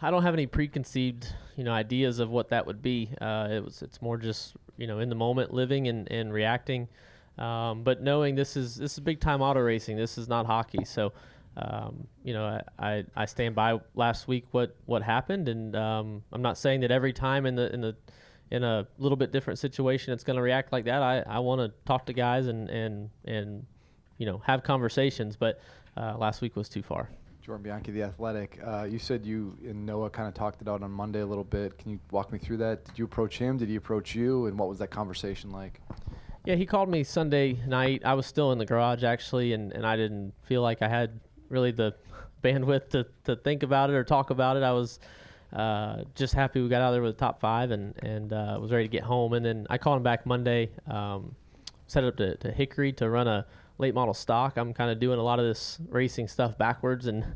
I don't have any preconceived, ideas of what that would be. It's more just, in the moment, living and reacting. But knowing this is big time auto racing. This is not hockey. So, I stand by last week what happened, and I'm not saying that every time in a little bit different situation it's going to react like that. I want to talk to guys and have conversations. But last week was too far. Jordan Bianchi, The Athletic. You said you and Noah kind of talked it out on Monday a little bit. Can you walk me through that? Did you approach him? Did he approach you? And what was that conversation like? Yeah, he called me Sunday night. I was still in the garage, actually, and I didn't feel like I had really the bandwidth to think about it or talk about it. I was just happy we got out of there with the top 5 and was ready to get home. And then I called him back Monday, set it up to Hickory to run a late model stock. I'm kind of doing a lot of this racing stuff backwards, and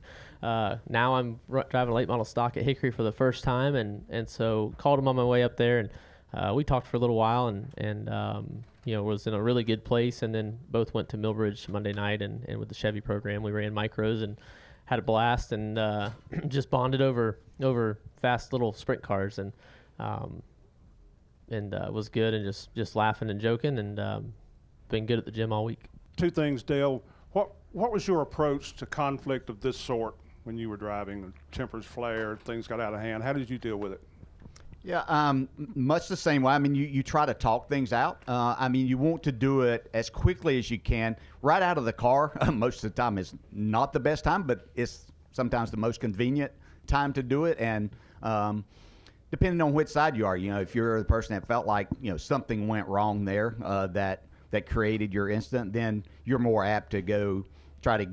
now I'm driving a late model stock at Hickory for the first time, and so called him on my way up there, and we talked for a little while, and was in a really good place, and then both went to Millbridge Monday night, and with the Chevy program we ran micros and had a blast, and just bonded over fast little sprint cars, and was good, and just laughing and joking, and been good at the gym all week. Two things, Dale. What was your approach to conflict of this sort when you were driving? Tempers flared, things got out of hand. How did you deal with it? Yeah, much the same way. I mean, you try to talk things out. You want to do it as quickly as you can. Right out of the car, most of the time is not the best time, but it's sometimes the most convenient time to do it. And depending on which side you are, if you're the person that felt like, something went wrong there, that created your incident, then you're more apt to go try to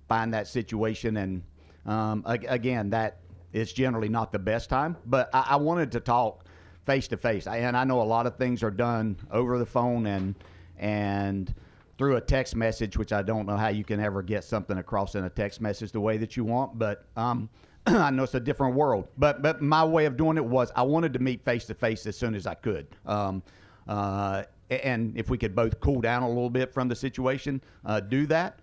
find that situation. And again, that is generally not the best time. But I wanted to talk face to face. And I know a lot of things are done over the phone and through a text message, which I don't know how you can ever get something across in a text message the way that you want. But I know it's a different world. But my way of doing it was I wanted to meet face to face as soon as I could. And if we could both cool down a little bit from the situation, do that.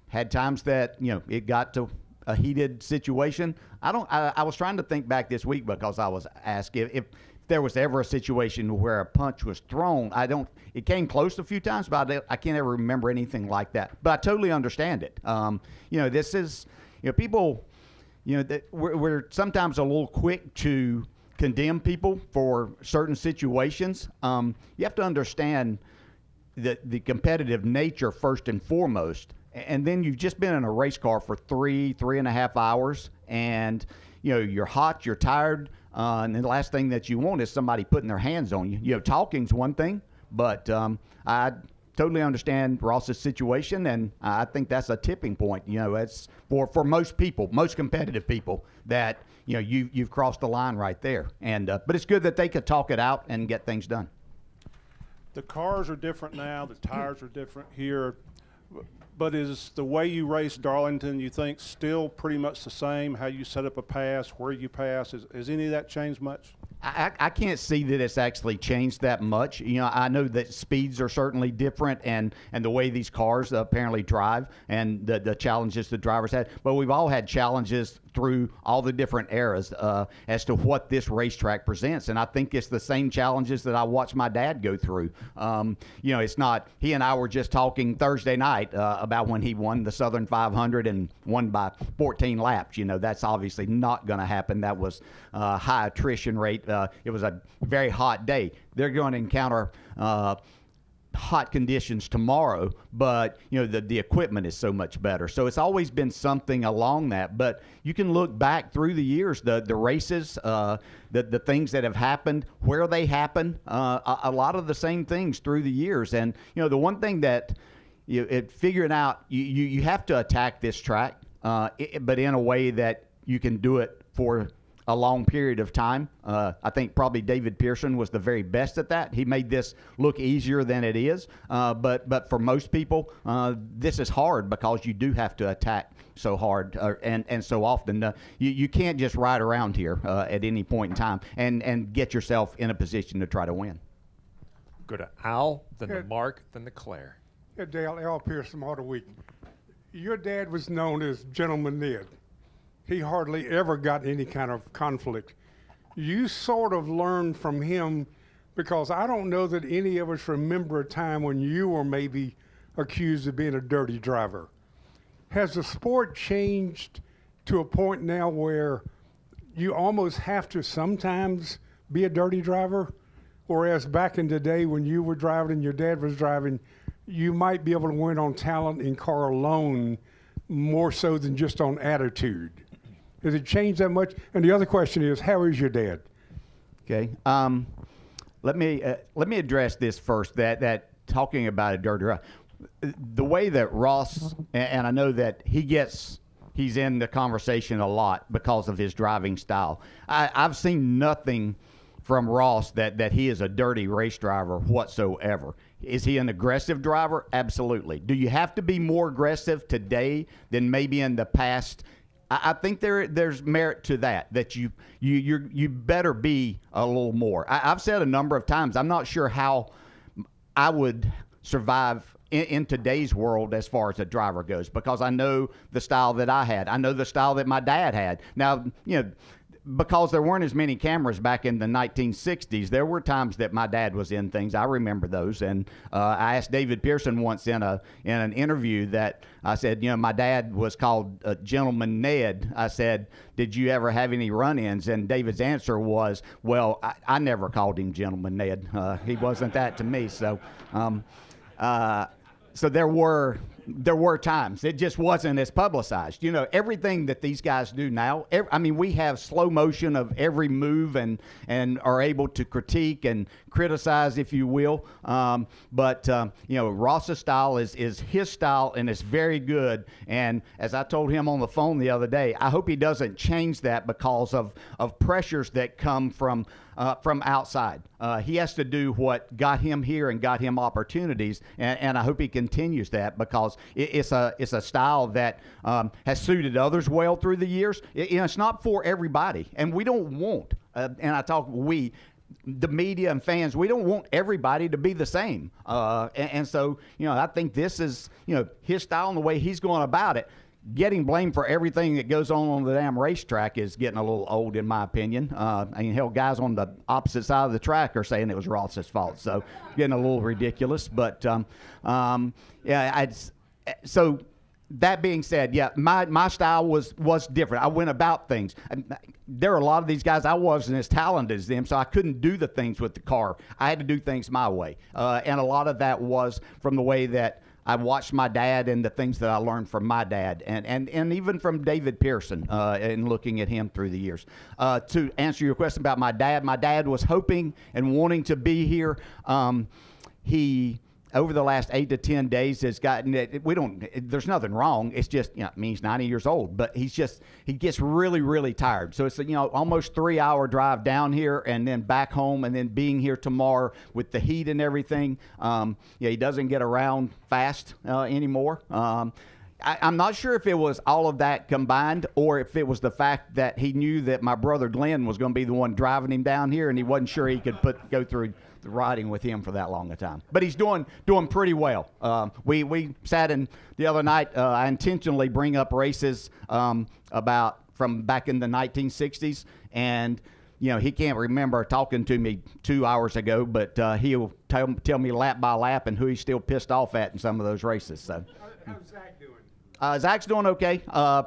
Had times that, it got to a heated situation. I was trying to think back this week because I was asked if there was ever a situation where a punch was thrown. It came close a few times, but I can't ever remember anything like that. But I totally understand it. This is, people, that we're sometimes a little quick to condemn people for certain situations. You have to understand the competitive nature first and foremost. And then you've just been in a race car for 3.5 hours, and you're hot, you're tired, and the last thing that you want is somebody putting their hands on you. Talking's one thing, but I totally understand Ross's situation, and I think that's a tipping point. It's for most people, most competitive people, that you've crossed the line right there. And but it's good that they could talk it out and get things done. The cars are different now. The tires are different here. But is the way you race Darlington, you think, still pretty much the same? How you set up a pass, where you pass, has any of that changed much? I can't see that it's actually changed that much. I know that speeds are certainly different, and the way these cars apparently drive, and the challenges the drivers had. But we've all had challenges through all the different eras as to what this racetrack presents. And I think it's the same challenges that I watched my dad go through. It's not, he and I were just talking Thursday night about when he won the Southern 500 and won by 14 laps. That's obviously not going to happen. That was a high attrition rate. It was a very hot day. They're going to encounter hot conditions tomorrow, but the equipment is so much better. So it's always been something along that. But you can look back through the years, the races, the things that have happened, where they happen, a lot of the same things through the years. And the one thing that figuring out, you have to attack this track, but in a way that you can do it for a long period of time. I think probably David Pearson was the very best at that. He made this look easier than it is. But for most people, this is hard because you do have to attack so hard and so often. You can't just ride around here at any point in time and get yourself in a position to try to win. Go to Al, then to Mark, then to Claire. Yeah, Dale, Al Pearson, Auto Week. Your dad was known as Gentleman Ned. he hardly ever got any kind of conflict. You sort of learned from him, because I don't know that any of us remember a time when you were maybe accused of being a dirty driver. Has the sport changed to a point now where you almost have to sometimes be a dirty driver? Whereas back in the day when you were driving and your dad was driving, you might be able to win on talent in car alone more so than just on attitude. Has it changed that much? And the other question is, how is your dad? Okay. Let me address this first. That talking about a dirty driver, the way that Ross, and I know that he's in the conversation a lot because of his driving style. I've seen nothing from Ross that he is a dirty race driver whatsoever. Is he an aggressive driver? Absolutely. Do you have to be more aggressive today than maybe in the past? I think there's merit to that you better be a little more. I've said a number of times, I'm not sure how I would survive in today's world as far as a driver goes, because I know the style that I had. I know the style that my dad had. Now, because there weren't as many cameras back in the 1960s, there were times that my dad was in things. I remember those. And I asked David Pearson once in an interview that I said, my dad was called Gentleman Ned. I said, did you ever have any run-ins? And David's answer was, well, I never called him Gentleman Ned. He wasn't that to me. So there were times. It just wasn't as publicized. Everything that these guys do now, we have slow motion of every move and are able to critique and criticize, if you will. But Ross's style is his style, and it's very good. And as I told him on the phone the other day, I hope he doesn't change that because of pressures that come from outside. He has to do what got him here and got him opportunities, and I hope he continues that, because it's a style that has suited others well through the years. It's not for everybody, and we don't want, and I talk we, the media and fans, we don't want everybody to be the same. And so, I think this is, his style and the way he's going about it. Getting blamed for everything that goes on the damn racetrack is getting a little old, in my opinion. Hell, guys on the opposite side of the track are saying it was Ross's fault, so getting a little ridiculous. But so that being said, yeah, my style was different. I went about things. There are a lot of these guys, I wasn't as talented as them, so I couldn't do the things with the car. I had to do things my way, and a lot of that was from the way that I watched my dad and the things that I learned from my dad, and even from David Pearson, and looking at him through the years. To answer your question about my dad was hoping and wanting to be here. He, over the last 8 to 10 days, has gotten it. There's nothing wrong. It's just, he's 90 years old, but he gets really, really tired. So it's almost 3-hour drive down here and then back home, and then being here tomorrow with the heat and everything. He doesn't get around fast anymore. I'm not sure if it was all of that combined, or if it was the fact that he knew that my brother Glenn was going to be the one driving him down here, and he wasn't sure he could go through the riding with him for that long a time. But he's doing pretty well. We sat in the other night. I intentionally bring up races about from back in the 1960s, and he can't remember talking to me 2 hours ago, but he'll tell me lap by lap and who he's still pissed off at in some of those races. So. How's Zach doing? Zach's doing okay,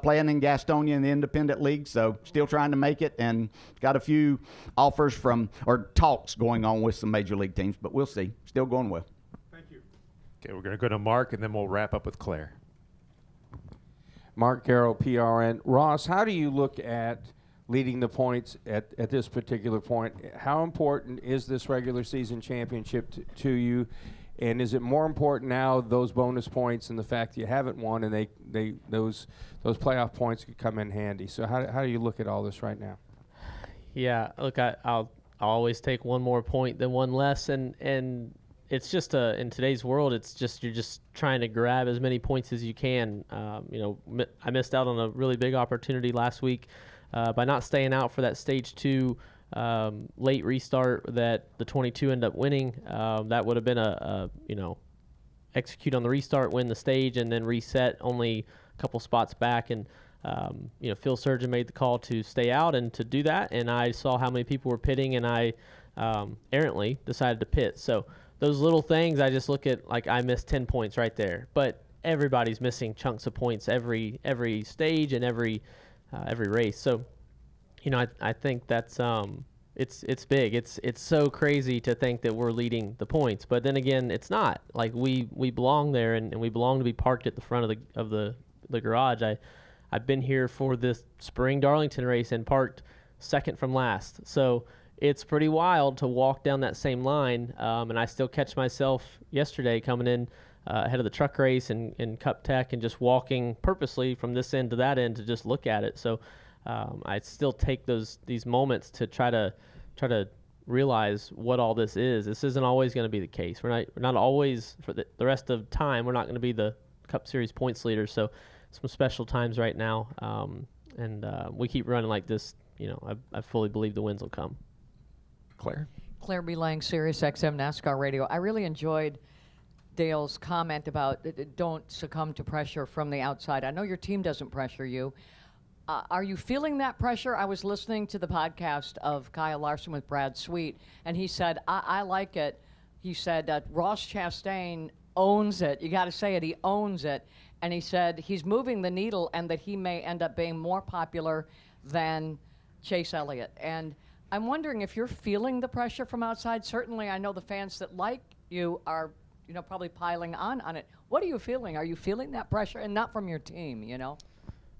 playing in Gastonia in the independent league, so still trying to make it, and got a few offers or talks going on with some major league teams, but we'll see. Still going well. Thank you. Okay, we're going to go to Mark, and then we'll wrap up with Claire. Mark Garrow, PRN. Ross, how do you look at leading the points at this particular point? How important is this regular season championship to you? And is it more important now, those bonus points and the fact that you haven't won, and those playoff points could come in handy? So how do you look at all this right now? Yeah, look, I'll always take one more point than one less, and it's just in today's world, it's just you're just trying to grab as many points as you can. I missed out on a really big opportunity last week by not staying out for that stage 2 late restart that the 22 ended up winning. That would have been execute on the restart, win the stage, and then reset only a couple spots back. And Phil Surgeon made the call to stay out and to do that, and I saw how many people were pitting, and I errantly decided to pit. So those little things, I just look at like I missed 10 points right there, but everybody's missing chunks of points every stage and every race. So I think that's it's big. It's so crazy to think that we're leading the points, but then again, it's not. Like we belong there, and we belong to be parked at the front of the garage. I've been here for this spring Darlington race and parked second from last. So it's pretty wild to walk down that same line, and I still catch myself yesterday coming in ahead of the truck race and Cup Tech and just walking purposely from this end to that end to just look at it. So I still take these moments to try to realize what all this is. This isn't always going to be the case. We're not always, for the rest of time, we're not going to be the Cup Series points leaders. So some special times right now, and we keep running like this. I fully believe the wins will come. Claire B. Lang, Sirius XM NASCAR Radio. I really enjoyed Dale's comment about don't succumb to pressure from the outside. I know your team doesn't pressure you. Are you feeling that pressure? I was listening to the podcast of Kyle Larson with Brad Sweet, and he said, I like it. He said, Ross Chastain owns it. You got to say it. He owns it. And he said he's moving the needle and that he may end up being more popular than Chase Elliott. And I'm wondering if you're feeling the pressure from outside. Certainly, I know the fans that like you are, probably piling on it. What are you feeling? Are you feeling that pressure? And not from your team,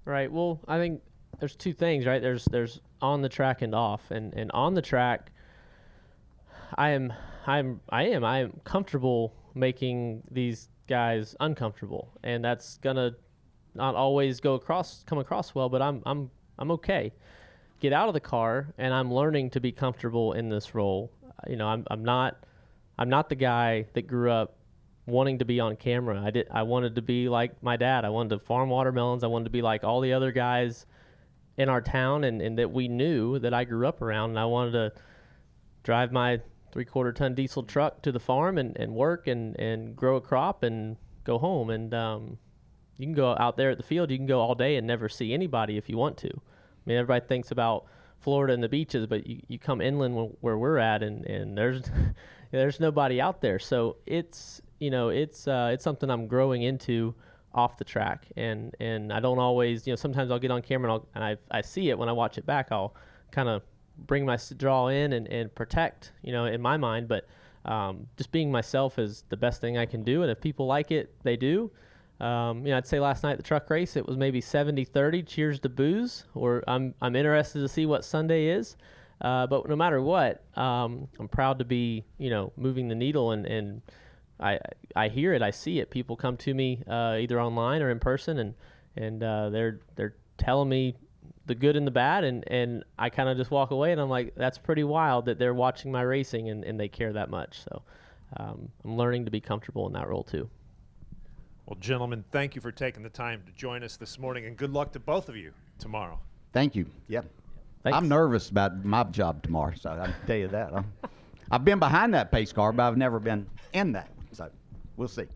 Right. Well, I think there's two things, right? There's on the track and off. And on the track, I am comfortable making these guys uncomfortable, and that's gonna not always come across well, but I'm okay. Get out of the car, and I'm learning to be comfortable in this role. I'm not the guy that grew up wanting to be on camera. I wanted to be like my dad. I wanted to farm watermelons. I wanted to be like all the other guys in our town and that we knew that I grew up around. And I wanted to drive my 3/4 ton diesel truck to the farm and work and grow a crop and go home. And you can go out there at the field. You can go all day and never see anybody if you want to. I mean, everybody thinks about Florida and the beaches, but you come inland where we're at, and there's nobody out there. So it's something I'm growing into off the track, and I don't always, sometimes I'll get on camera and I see it when I watch it back. I'll kind of bring my draw in and protect, in my mind, but just being myself is the best thing I can do, and if people like it, they do. I'd say last night at the truck race, it was maybe 70-30, cheers to booze, or I'm interested to see what Sunday is. But no matter what, I'm proud to be, moving the needle, and I hear it, I see it. People come to me either online or in person, and they're telling me the good and the bad, and I kind of just walk away, and I'm like, that's pretty wild that they're watching my racing and they care that much. So I'm learning to be comfortable in that role too. Well, gentlemen, thank you for taking the time to join us this morning, and good luck to both of you tomorrow. Thank you. Yep. Thanks. I'm nervous about my job tomorrow, so I can tell you that. I've been behind that pace car, but I've never been in that. So we'll see.